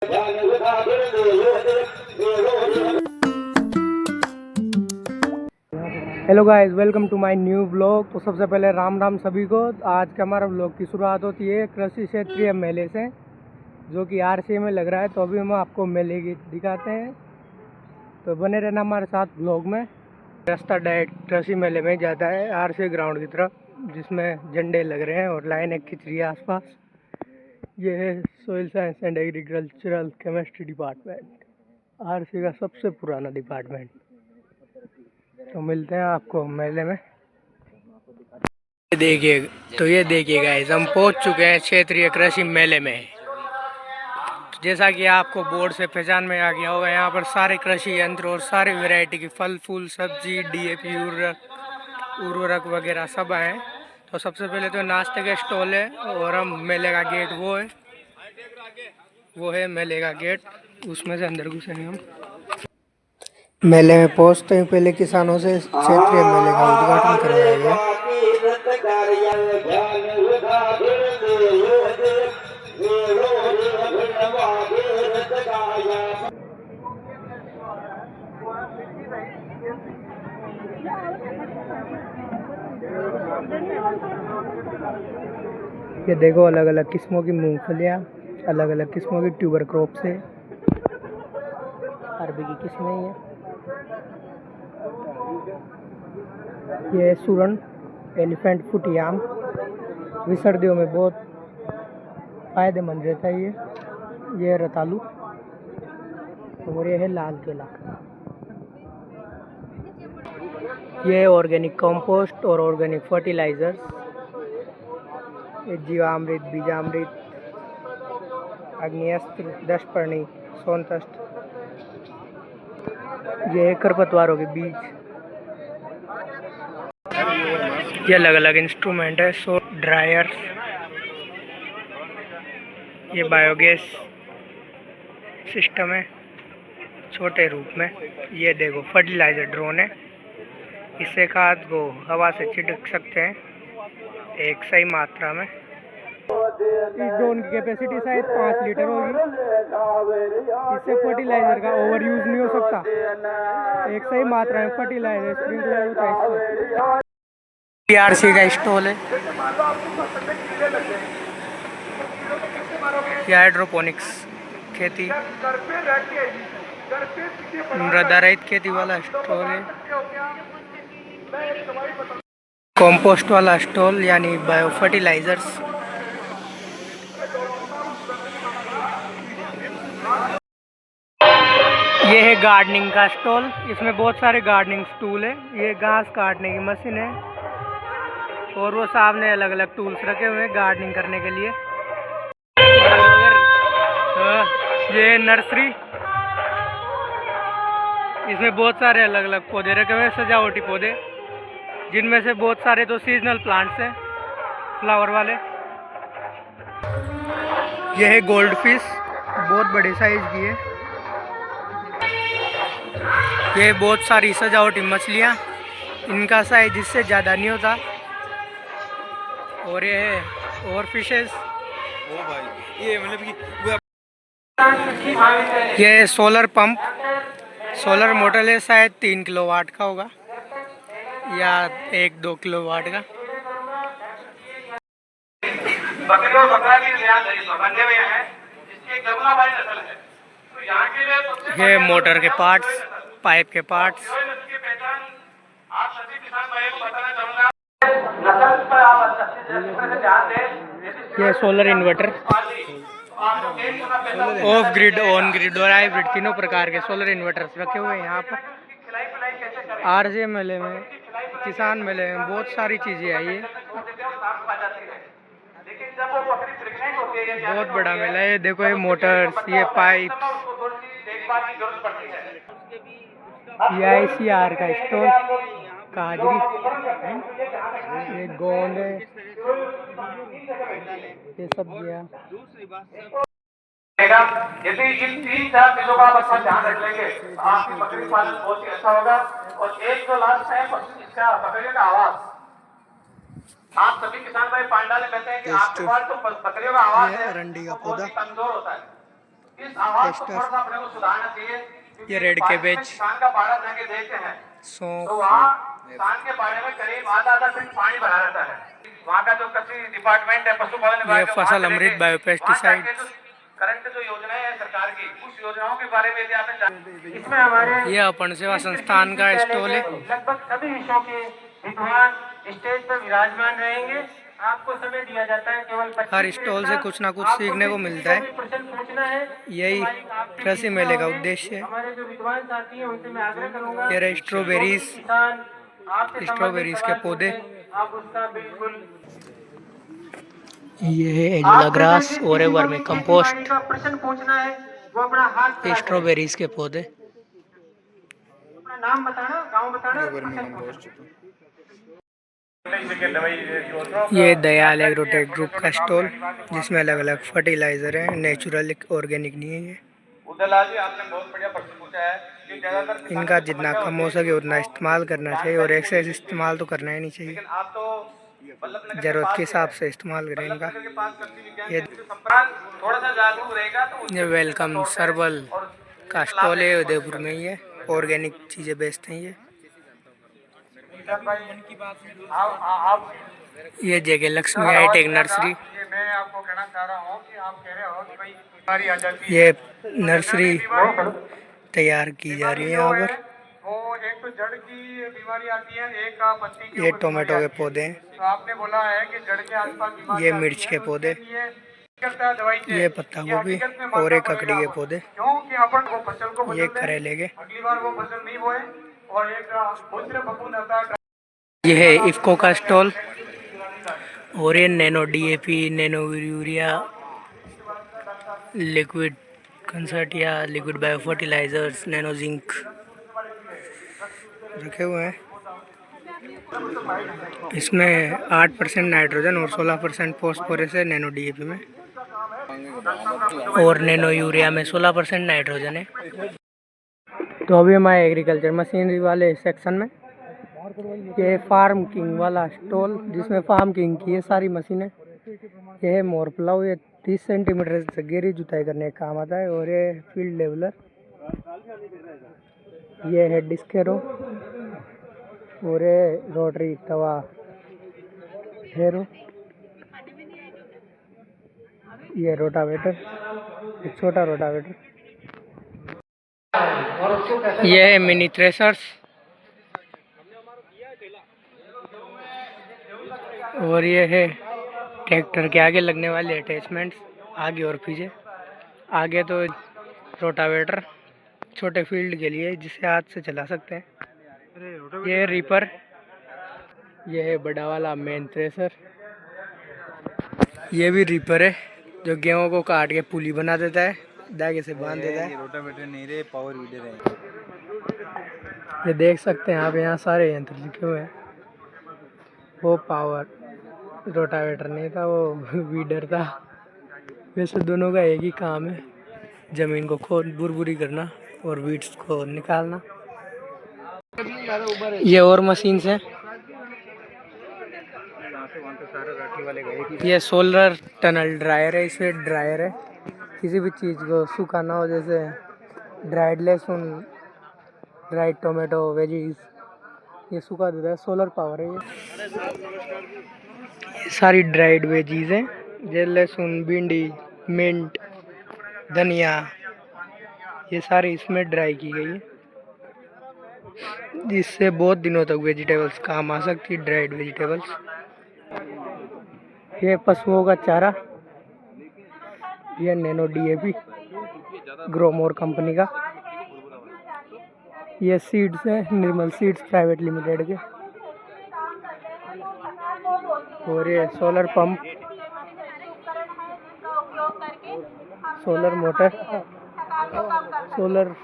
Hello guys, welcome to my new blog. तो सबसे पहले राम राम सभी को। आज का हमारा ब्लॉग की शुरुआत होती है कृषि क्षेत्रीय मेले से, जो कि आरसी में लग रहा है। तो अभी हम आपको मेले की दिखाते हैं, तो बने रहना हमारे साथ ब्लॉग में। रास्ता डायरेक्ट कृषि मेले में जाता है आरसी ग्राउंड की तरफ, जिसमें झंडे लग रहे हैं और लाइनें खिंच रही है आसपास। ये है soil science and agricultural chemistry department, RC का सबसे पुराना डिपार्टमेंट। तो मिलते हैं आपको मेले में। देखिए, तो ये देखिए गाइस, हम पहुंच चुके हैं क्षेत्रीय कृषि मेले में। जैसा कि आपको बोर्ड से पहचान में आ गया होगा, यहाँ पर सारे कृषि यंत्र और सारी वैरायटी की फल फूल सब्जी डीएपी उर्वरक वगैरह सब हैं। तो सबसे पहले तो नाश्ते के स्टॉल है, और हम मेले का गेट वो है मेले का गेट, उसमें से अंदर घुसेंगे हम। मेले में पहुंचते ही पहले किसानों से क्षेत्रीय मेले का उद्घाटन करवाया गया। ये देखो, अलग अलग किस्मों की मूंगफलियाँ, अलग अलग किस्मों की ट्यूबर क्रॉप से अरबी की किस्में ही है। ये सुरन एलिफेंट फुट याम, भी सर्दियों में बहुत फायदेमंद रहता है। ये रतालू, और ये है लाल केला। ये ऑर्गेनिक कंपोस्ट और ऑर्गेनिक फर्टिलाइजर्स, ये जीवामृत, बीजामृत, अग्निअस्त्र, दशपर्णी, सोनतस्ट। ये खरपतवारों के बीज। ये अलग अलग इंस्ट्रूमेंट है, सो ड्रायर्स, ये बायोगैस सिस्टम है छोटे रूप में। ये देखो फर्टिलाइजर ड्रोन है, इससे खाद को हवा से छिड़क सकते हैं एक सही मात्रा में। इस ड्रोन की कैपेसिटी शायद 5 लीटर होगी। इससे फर्टिलाइजर का ओवर यूज नहीं हो सकता, एक सही मात्रा में फर्टिलाइजर स्प्रिंकलर होता है। पीआरसी का स्टॉल है, यह हाइड्रोपोनिक्स खेती, मृदा रहित खेती वाला स्टॉल है। कंपोस्ट वाला स्टॉल यानी बायो फर्टिलाइजर्स। ये है गार्डनिंग का स्टॉल, इसमें बहुत सारे गार्डनिंग टूल है। ये घास काटने की मशीन है, और वो सामने अलग अलग टूल्स रखे हुए हैं गार्डनिंग करने के लिए। ये नर्सरी, इसमें बहुत सारे अलग अलग पौधे रखे हुए हैं, सजावटी पौधे, जिनमें से बहुत सारे तो सीजनल प्लांट्स हैं, फ्लावर वाले। यह है गोल्ड फिश, बहुत बड़ी साइज की है। ये बहुत सारी सजावटी मछलियाँ, इनका साइज इससे ज़्यादा नहीं होता। और ये है और फिशेस। ओ भाई, ये मतलब कि ये सोलर पंप, सोलर मोटर है, शायद 3 किलोवाट का होगा या 1-2 किलोवाट का। ये मोटर के पार्ट्स, पाइप के पार्ट्स। ये solar inverter, of grid, on grid और हाइब्रिड तीनों प्रकार के सोलर इन्वर्टर्स रखे हुए हैं यहाँ पर। आरजे मेले में, किसान मेले में बहुत सारी चीज़ें आई है। बहुत बड़ा मेला है। देखो, ये मोटर्स, ये पाइप, ये आईसीआर का स्टोर, काजरी, ये गोंद है, ये सब्जियाँ। यदि इन 3-4 चीजों का आप अच्छा ध्यान रख लेंगे तो आपकी बकरी पालन बहुत ही अच्छा होगा। और एक जो लास्ट है इसका बकरियों का आवाज, आप सभी किसान भाई पांडाल में कहते हैं कि आपके पास तो बकरियों का आवाज है, अरंडी का वो बहुत पौधा, ही कमजोर होता है। इस आवाज को टेस्टर, थोड़ा सा अपने को सुधारना चाहिए, क्योंकि ये रेड पार्क में कैबेज, किसान का बाड़ा जाके देखते हैं सौंफ, तो वहाँ किसान के बाड़े में करीब आधा फीट पानी भरा रहता है। वहाँ का जो कृषि डिपार्टमेंट है, पशुपालन ये विभाग है, वहाँ फसल चले अमृत के वहाँ जाके बायोपेस्टिसाइड्स, जो करंट जो योजनाएं हैं सरकार की, उस योजनाओं के बारे में यदि आपने इसमें हमारे ये अपन सेवा संस्थान का स्टॉल है। लगभग सभी विषयों के विद्वान स्टेज पर विराजमान रहेंगे। आपको समय दिया जाता है केवल 25 हर मिनट स्टॉल से का। कुछ ना कुछ आपको सीखने को किसी मिलता भी है। प्रश्न पूछना है, यही तो माइक आपके कृषि बीच में मेले का होंगे। उद्देश्य है। हमारे जो विद्वान साथी हैं उनसे मैं आग्रह करूंगा, ये रहे जो भी स्ट्रॉबेरीज, किसान आपसे संबंधित स्ट्रॉबेरीज के सवाल पौधे, पूछे आप उसका बिल्कुल ये है एलोला आप में से ग्रास जिस और किसी को वर्मी भी खेती बाड़ी कंपोस्ट, का प्रश्न पूछना है वो अपना हाथ ये खड़ा करे, स्ट्रॉबेरीज के पौधे, अपना नाम बताना, गांव बताना, प्रश्न पूछना। ये दयाल एग्रोटेक ग्रुप का स्टॉल जिसमें अलग अलग फर्टिलाइजर है, नेचुरल ऑर्गेनिक नहीं है ये। उदयलाल जी, आपने बहुत बढ़िया प्रश्न पूछा है कि ज्यादातर किसानों इनका की जितना समस्या कम होती हो है सके कि उतना उनको इस्तेमाल करना चाहिए, और जानकारी पूरी एक्सेस नहीं मिलती है। इस्तेमाल तो करना ही नहीं चाहिए। लेकिन आप तो बल्लभनगर के ज़रूरत पास के से है, हिसाब से इस्तेमाल करें इनका। बल्लभनगर के पास कृषि विज्ञान ये केंद्र से संपर्क थोड़ा सा जागरूक रहेगा तो ये उसके वेलकम सर्वल और का इसका लाभ स्टॉल है, लेने की कोशिश उदयपुर में करते ही है, हैं। ऑर्गेनिक चीज़ें बेचते हैं ये। आप ये जगह लक्ष्मी आवाज हाईटेक दिया था, नर्सरी, ये मैं आपको कहना चाह रहा हूँ कि आप कह रहे हो कि भाई बीमारी आ जाती ये है, नर्सरी बीमारी तैयार की जा रही है यहाँ जो पर। है वो एक तो जड़ की बीमारी आती है, एक पत्ती के ये ऊपर बीमारी टोमेटो के आती है। पौधे हैं, तो आपने बोला है कि जड़ के आसपास बीमारी ये आती मिर्च है के तो पौधे, उसके लिए करता है दवाई से ये पत्ता ये गोभी, हकीकत में और मानना ये ककड़ी पड़ेगा के अपन, पौधे, क्योंकि अपन वो फसल को ये बदल दें, करेले के। अगली बार वो फसल नहीं बोए और एक दूसरे फफूंद आता है। ये है इफ्को का स्टॉल, और ये nano DAP, nano urea, liquid consortia, liquid bio fertilisers, nano zinc रखे हुए हैं। इसमें 8% नाइट्रोजन और 16% फॉस्फोरस है नैनो डीएपी में, और नैनो यूरिया में 16% नाइट्रोजन है। तो अभी हमारे एग्रीकल्चर मशीनरी वाले सेक्शन में ये फार्म किंग वाला स्टॉल, जिसमें फार्म किंग की ये सारी मशीनें, ये है मोर प्लाव, ये 30 सेंटीमीटर से गहरी जुताई करने का काम आता है, और ये फील्ड लेवलर, ये है डिस्केरो, और ये रोटरी तवा हेरो, ये रोटावेटर, ये छोटा रोटावेटर, ये है मिनी थ्रेशर्स, और ये है ट्रैक्टर के आगे लगने वाले अटैचमेंट्स, आगे और पीछे। आगे तो रोटावेटर छोटे फील्ड के लिए जिसे हाथ से चला सकते हैं, ये रीपर, ये है बड़ा वाला मेन थ्रेशर, ये भी रीपर है जो गेहूं को काट के पुली बना देता है, धागे से बांध देता है। रोटावेटर नहीं रहे, पावर वीडर है। ये देख सकते हैं आप, यहाँ सारे यंत्र लिखे हुए हैं। वो पावर रोटावेटर नहीं था, वो वीडर था। वैसे दोनों का एक ही काम है, ज़मीन को खोद बुरबुरी करना और वीड्स को निकालना। ये और मशीन से, ये सोलर टनल ड्रायर है, इसमें ड्रायर है, किसी भी चीज़ को सुखाना हो, जैसे ड्राइड लहसुन, ड्राइड टोमेटो, वेजीज, ये सुखा देता है, सोलर पावर है ये सारी ड्राइड वेजीज हैं, जैसे लहसुन, भिंडी, मिंट, धनिया, ये सारी इसमें ड्राई की गई है, जिससे बहुत दिनों तक वेजिटेबल्स काम आ सकती है, ड्राइड वेजिटेबल्स। ये पशुओं का चारा, ये नैनो डीएपी ग्रोमोर कंपनी का, ये सीड्स है निर्मल सीड्स प्राइवेट लिमिटेड के, और ये solar pump, solar motor, solar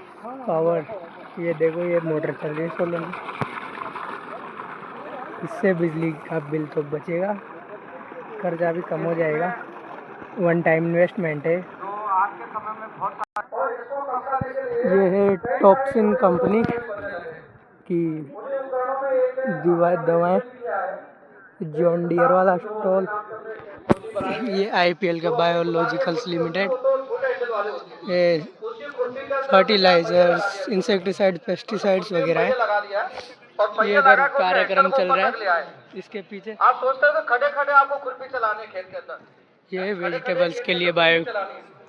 power, ये देखो ये मोटर चल रही है सोलर में, इससे बिजली का बिल तो बचेगा, कर्जा भी कम हो जाएगा, वन टाइम इन्वेस्टमेंट है। ये है टॉक्सिन कंपनी की दवाएं, जॉन डियर वाला स्टॉल, ये आईपीएल का बायोलॉजिकल्स लिमिटेड, ये उसी कुर्सी के फर्टिलाइजर्स, इंसेक्टिसाइड, पेस्टिसाइड्स वगैरह है। लगा दिया है और ये पहिया इधर लगा के कार्यक्रम चल रहा लिया है इसके पीछे। आप सोचते हो कि खड़े खड़े आपको खुरपी चलाने खेत के अंदर। ये वेजिटेबल्स के लिए बायो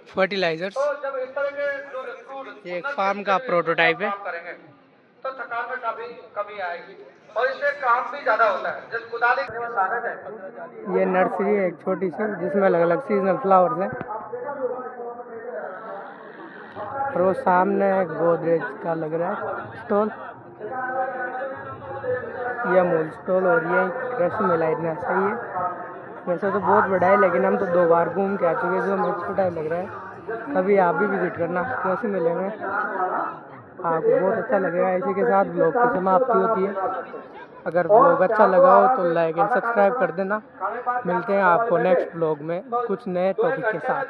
फर्टिलाइजर्स। तो जब इस तरह के ये एक फार्म का प्रोटोटाइप है। काम करेंगे तो थकान में कमी आएगी और इससे काम भी ज्यादा होता है। जब कुदाली स्वागत है। ये नर्सरी है एक छोटी सी जिसमें अलग अलग सीजनल फ्लावर्स हैं। और वो सामने गोदरेज का लग रहा है स्टॉल, ये अमूल स्टॉल और ये कृषि मेला इतना सही है। वैसे तो बहुत बड़ा है लेकिन हम तो 2 बार घूम के आ चुके हैं, जो हमें छोटा ही लग रहा है। कभी आप भी विजिट करना कृषि मेले में, आपको बहुत अच्छा लगेगा। इसी के साथ ब्लॉग की समाप्ति होती है। अगर ब्लॉग अच्छा लगा हो तो लाइक एंड सब्सक्राइब कर देना। मिलते हैं आपको नेक्स्ट ब्लॉग में कुछ नए टॉपिक के साथ।